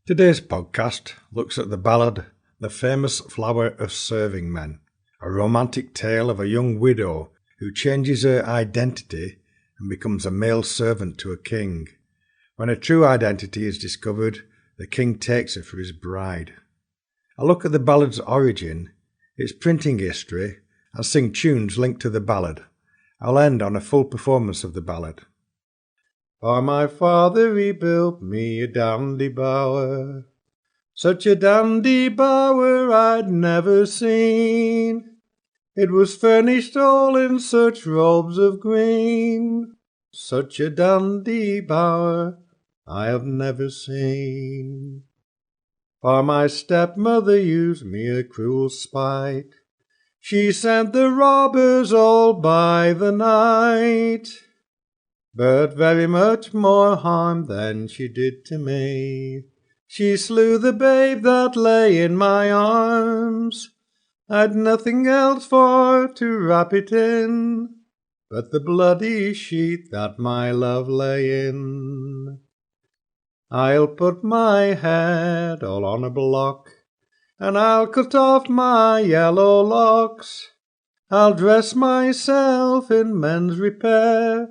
Today's podcast looks at the ballad The Famous Flower of Serving Men, a romantic tale of a young widow who changes her identity and becomes a male servant to a king. When her true identity is discovered, the king takes her for his bride. I'll look at the ballad's origin, its printing history, and sing tunes linked to the ballad. I'll end on a full performance of the ballad. For my father he built me a dandy bower, such a dandy bower I'd never seen. It was furnished all in such robes of green, such a dandy bower I have never seen. For my stepmother used me a cruel spite, she sent the robbers all by the night, but very much more harm than she did to me. She slew the babe that lay in my arms. I'd nothing else for to wrap it in, but the bloody sheet that my love lay in. I'll put my head all on a block, and I'll cut off my yellow locks. I'll dress myself in men's repair,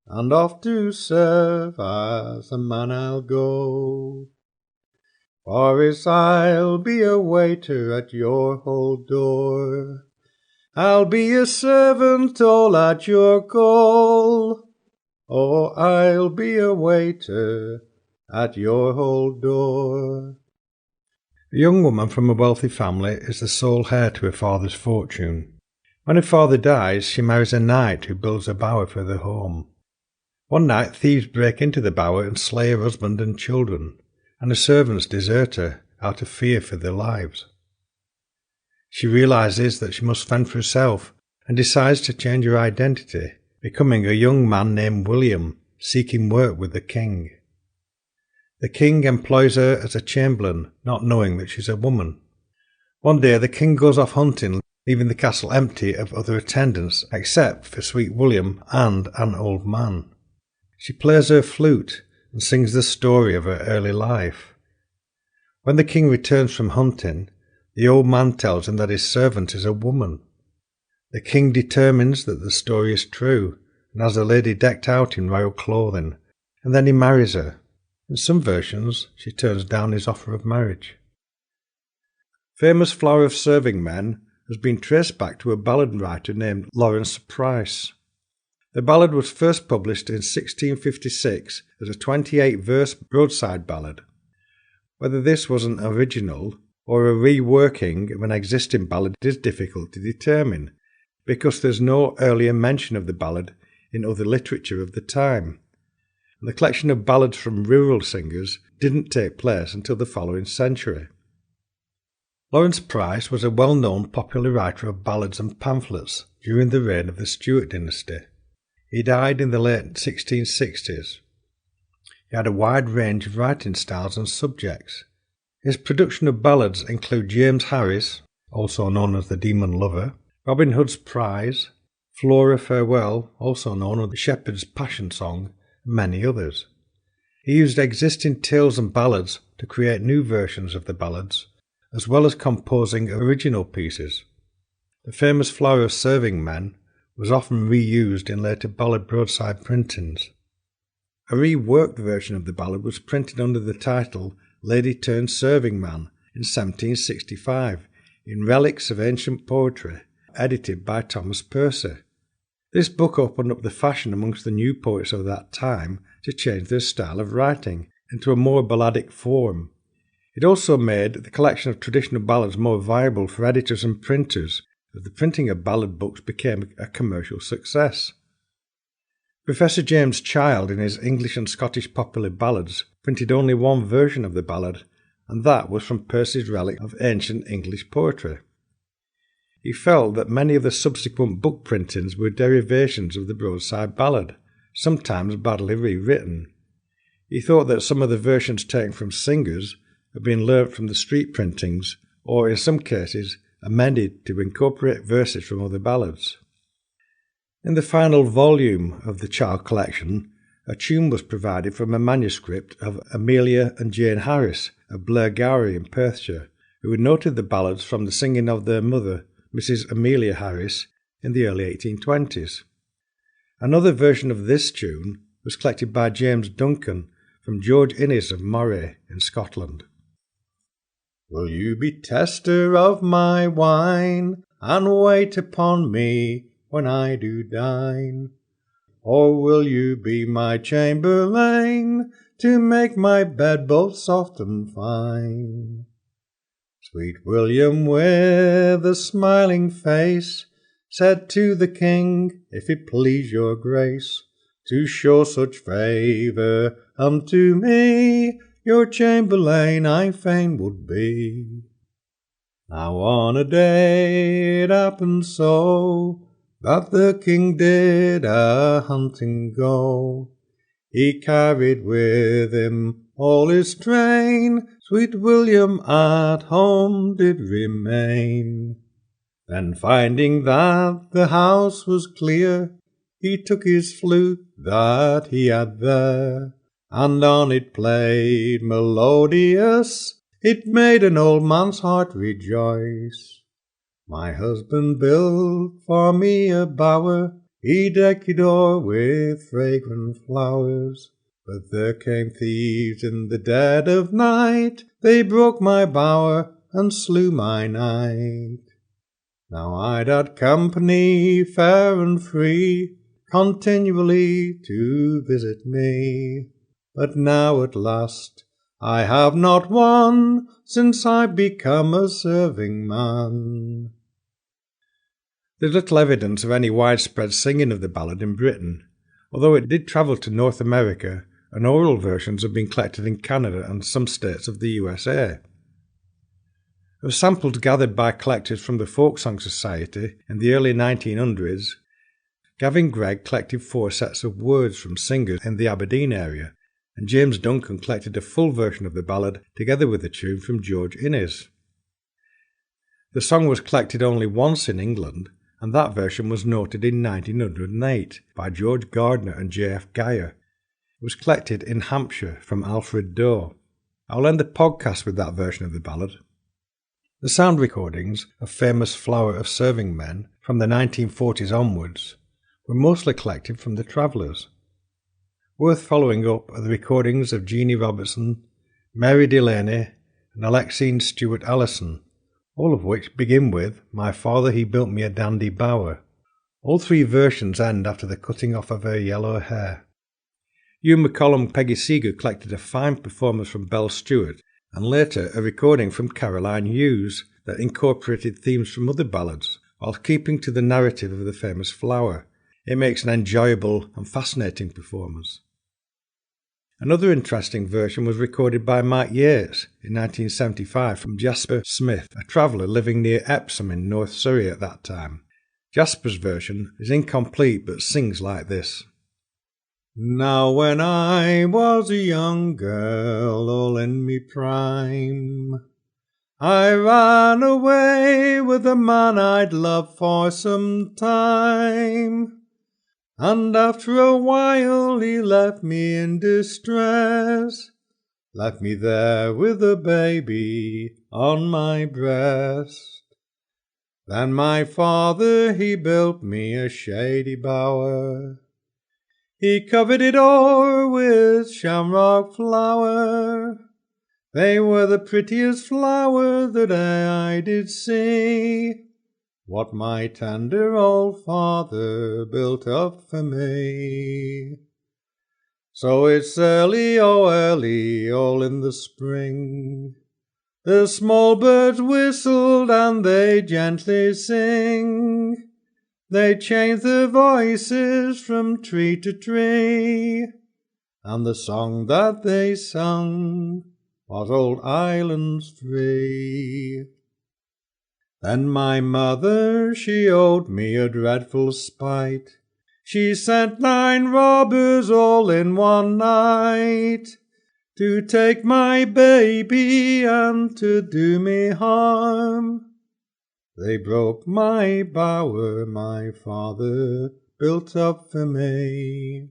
and off to serve as a man I'll go. For as I'll be a waiter at your hall door, I'll be a servant all at your call. Oh, I'll be a waiter at your hall door. A young woman from a wealthy family is the sole heir to her father's fortune. When her father dies, she marries a knight who builds a bower for their home. One night thieves break into the bower and slay her husband and children, and her servants desert her out of fear for their lives. She realises that she must fend for herself and decides to change her identity, becoming a young man named William, seeking work with the king. The king employs her as a chamberlain, not knowing that she's a woman. One day the king goes off hunting, leaving the castle empty of other attendants except for sweet William and an old man. She plays her flute and sings the story of her early life. When the king returns from hunting, the old man tells him that his servant is a woman. The king determines that the story is true and has the lady decked out in royal clothing, and then he marries her. In some versions, she turns down his offer of marriage. Famous Flower of Serving Men has been traced back to a ballad writer named Lawrence Price. The ballad was first published in 1656 as a 28-verse broadside ballad. Whether this was an original or a reworking of an existing ballad is difficult to determine, because there's no earlier mention of the ballad in other literature of the time. And the collection of ballads from rural singers didn't take place until the following century. Lawrence Price was a well-known popular writer of ballads and pamphlets during the reign of the Stuart dynasty. He died in the late 1660s. He had a wide range of writing styles and subjects. His production of ballads include James Harris, also known as the Demon Lover, Robin Hood's Prize, Flora Farewell, also known as the Shepherd's Passion Song, and many others. He used existing tales and ballads to create new versions of the ballads, as well as composing original pieces. The famous Flower of Serving Men was often reused in later ballad broadside printings. A reworked version of the ballad was printed under the title Lady Turned Serving Man in 1765 in Relics of Ancient Poetry, edited by Thomas Percy. This book opened up the fashion amongst the new poets of that time to change their style of writing into a more balladic form. It also made the collection of traditional ballads more viable for editors and printers, as the printing of ballad books became a commercial success. Professor James Child, in his English and Scottish Popular Ballads, printed only one version of the ballad, and that was from Percy's Relic of Ancient English Poetry. He felt that many of the subsequent book printings were derivations of the broadside ballad, sometimes badly rewritten. He thought that some of the versions taken from singers had been learnt from the street printings, or in some cases amended to incorporate verses from other ballads. In the final volume of the Child collection, a tune was provided from a manuscript of Amelia and Jane Harris of Blairgowrie in Perthshire, who had noted the ballads from the singing of their mother, Mrs. Amelia Harris, in the early 1820s. Another version of this tune was collected by James Duncan from George Innes of Moray in Scotland. Will you be tester of my wine, and wait upon me when I do dine? Or will you be my chamberlain, to make my bed both soft and fine? Sweet William with a smiling face said to the king, if it please your grace, to show such favour unto me, your chamberlain I fain would be. Now on a day it happened so, that the king did a-hunting go. He carried with him all his train, sweet William at home did remain. Then finding that the house was clear, he took his flute that he had there, and on it played melodious, it made an old man's heart rejoice. My husband built for me a bower, he decked it o'er with fragrant flowers. But there came thieves in the dead of night, they broke my bower and slew my knight. Now I'd had company fair and free, continually to visit me. But now at last I have not one, since I've become a serving man. There's little evidence of any widespread singing of the ballad in Britain, although it did travel to North America, and oral versions have been collected in Canada and some states of the USA. Of samples gathered by collectors from the Folk Song Society in the early 1900s, Gavin Gregg collected 4 sets of words from singers in the Aberdeen area, and James Duncan collected a full version of the ballad together with a tune from George Innes. The song was collected only once in England, and that version was noted in 1908 by George Gardner and J.F. Geyer. It was collected in Hampshire from Alfred Doe. I'll end the podcast with that version of the ballad. The sound recordings of famous Flower of Serving Men from the 1940s onwards were mostly collected from the Travellers. Worth following up are the recordings of Jeannie Robertson, Mary Delaney and Alexine Stewart Allison, all of which begin with My father he built me a dandy bower. All 3 versions end after the cutting off of her yellow hair. Hugh McCollum and Peggy Seeger collected a fine performance from Belle Stewart, and later a recording from Caroline Hughes that incorporated themes from other ballads, while keeping to the narrative of the famous flower. It makes an enjoyable and fascinating performance. Another interesting version was recorded by Mike Yates in 1975 from Jasper Smith, a traveller living near Epsom in North Surrey at that time. Jasper's version is incomplete but sings like this. Now when I was a young girl, all in me prime, I ran away with a man I'd loved for some time. And after a while he left me in distress, left me there with a baby on my breast. Then my father he built me a shady bower, he covered it o'er with shamrock flower. They were the prettiest flower that I did see, what my tender old father built up for me. So it's early, oh early, all in the spring, the small birds whistled and they gently sing. They change their voices from tree to tree, and the song that they sung was Old Ireland's Free. Then my mother, she owed me a dreadful spite. She sent 9 robbers all in one night, to take my baby and to do me harm. They broke my bower my father built up for me.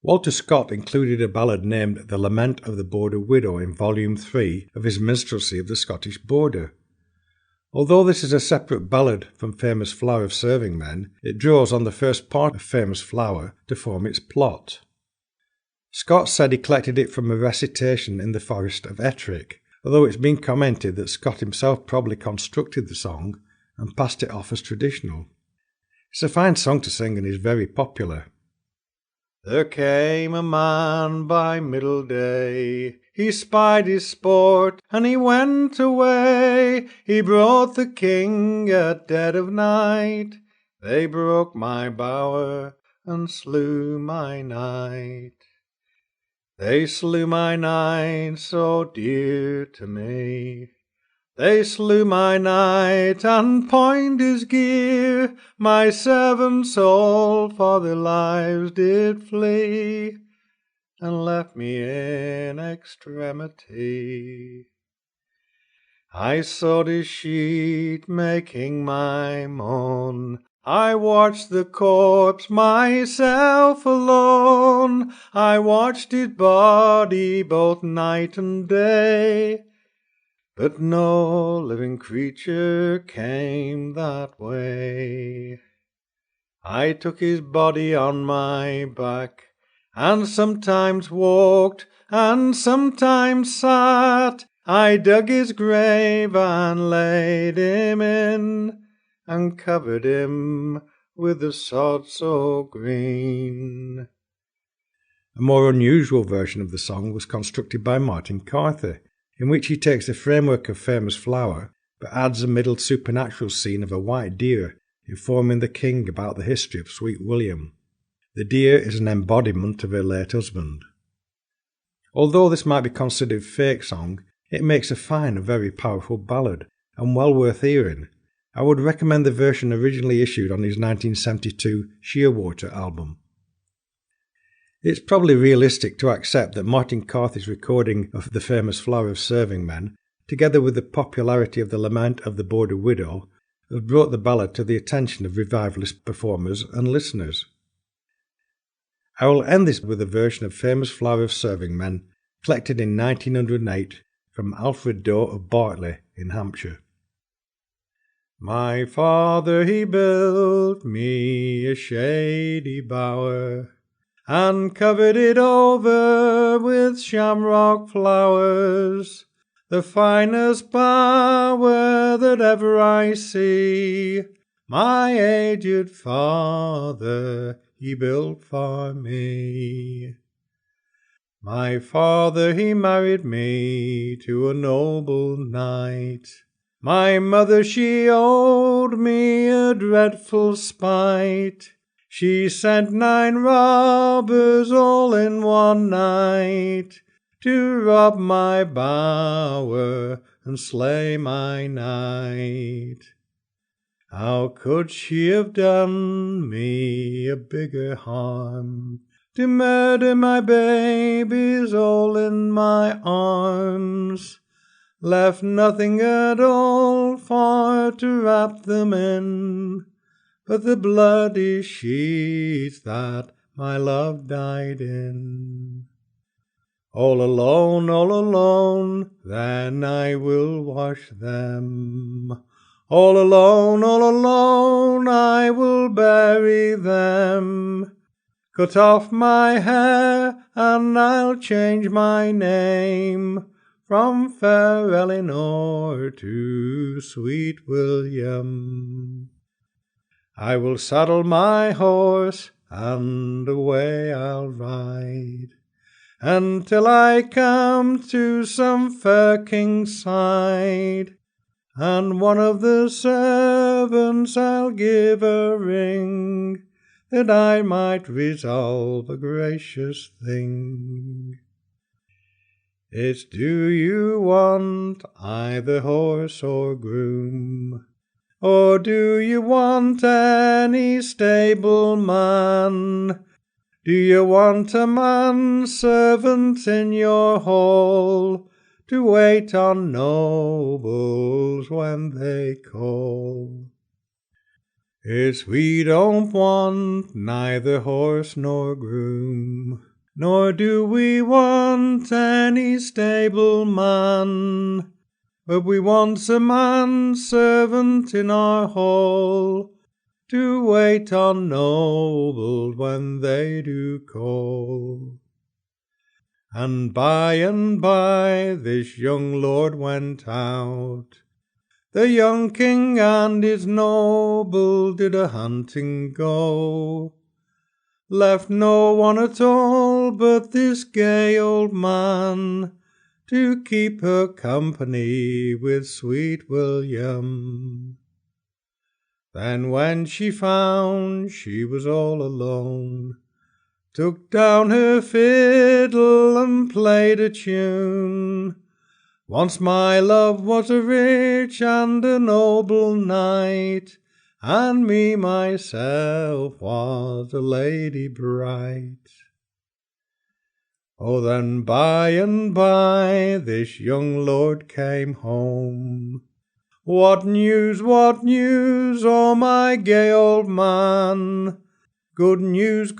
Walter Scott included a ballad named The Lament of the Border Widow in Volume 3 of his Minstrelsy of the Scottish Border. Although this is a separate ballad from Famous Flower of Serving Men, it draws on the first part of Famous Flower to form its plot. Scott said he collected it from a recitation in the forest of Ettrick, although it's been commented that Scott himself probably constructed the song and passed it off as traditional. It's a fine song to sing and is very popular. There came a man by middle day, he spied his sport, and he went away. He brought the king at dead of night. They broke my bower and slew my knight. They slew my knight so dear to me. They slew my knight and poined his gear. My servants all for their lives did flee, and left me in extremity. I sewed his sheet, making my moan. I watched the corpse myself alone. I watched his body both night and day. But no living creature came that way. I took his body on my back, and sometimes walked, and sometimes sat. I dug his grave and laid him in, and covered him with the sod so green. A more unusual version of the song was constructed by Martin Carthy, in which he takes the framework of Famous Flower, but adds a middle supernatural scene of a white deer informing the king about the history of Sweet William. The deer is an embodiment of her late husband. Although this might be considered fake song, it makes a fine and very powerful ballad, and well worth hearing. I would recommend the version originally issued on his 1972 Shearwater album. It's probably realistic to accept that Martin Carthy's recording of The Famous Flower of Serving Men, together with the popularity of The Lament of the Border Widow, have brought the ballad to the attention of revivalist performers and listeners. I will end this with a version of Famous Flower of Serving Men, collected in 1908 from Alfred Doe of Bartley in Hampshire. My father he built me a shady bower, and covered it over with shamrock flowers, the finest bower that ever I see. My aged father he built for me. My father he married me to a noble knight. My mother she owed me a dreadful spite. She sent 9 robbers all in one night to rob my bower and slay my knight. How could she have done me a bigger harm, to murder my babies all in my arms, left nothing at all for to wrap them in, but the bloody sheets that my love died in. All alone, then I will wash them. All alone, I will bury them. Cut off my hair, and I'll change my name from fair Eleanor to Sweet William. I will saddle my horse, and away I'll ride, until I come to some fair king's side, and one of the servants I'll give a ring, that I might resolve a gracious thing. It's do you want either horse or groom, or do you want any stableman? Do you want a manservant in your hall, to wait on nobles when they call? It's we don't want neither horse nor groom, nor do we want any stableman, but we want a man servant in our hall, to wait on nobles when they do call. And by this young lord went out. The young king and his noble did a hunting go, left no one at all but this gay old man, to keep her company with sweet William. Then when she found she was all alone, took down her fiddle and played a tune. Once my love was a rich and a noble knight, and me myself was a lady bright. Oh, then by this young lord came home. What news, oh my gay old man? Good news,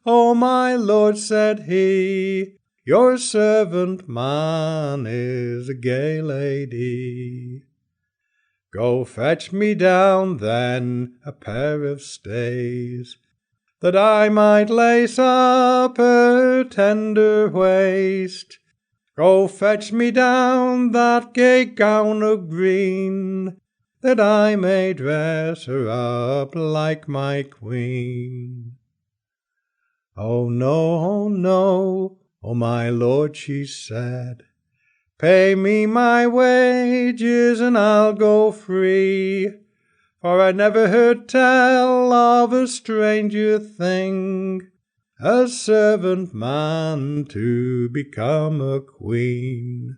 oh my lord, said he, your servant man is a gay lady. Go fetch me down then a pair of stays, that I might lace up her tender waist. Go fetch me down that gay gown of green, that I may dress her up like my queen. Oh no, oh my lord, she said, pay me my wages and I'll go free, for I never heard tell of a stranger thing, a servant man to become a queen.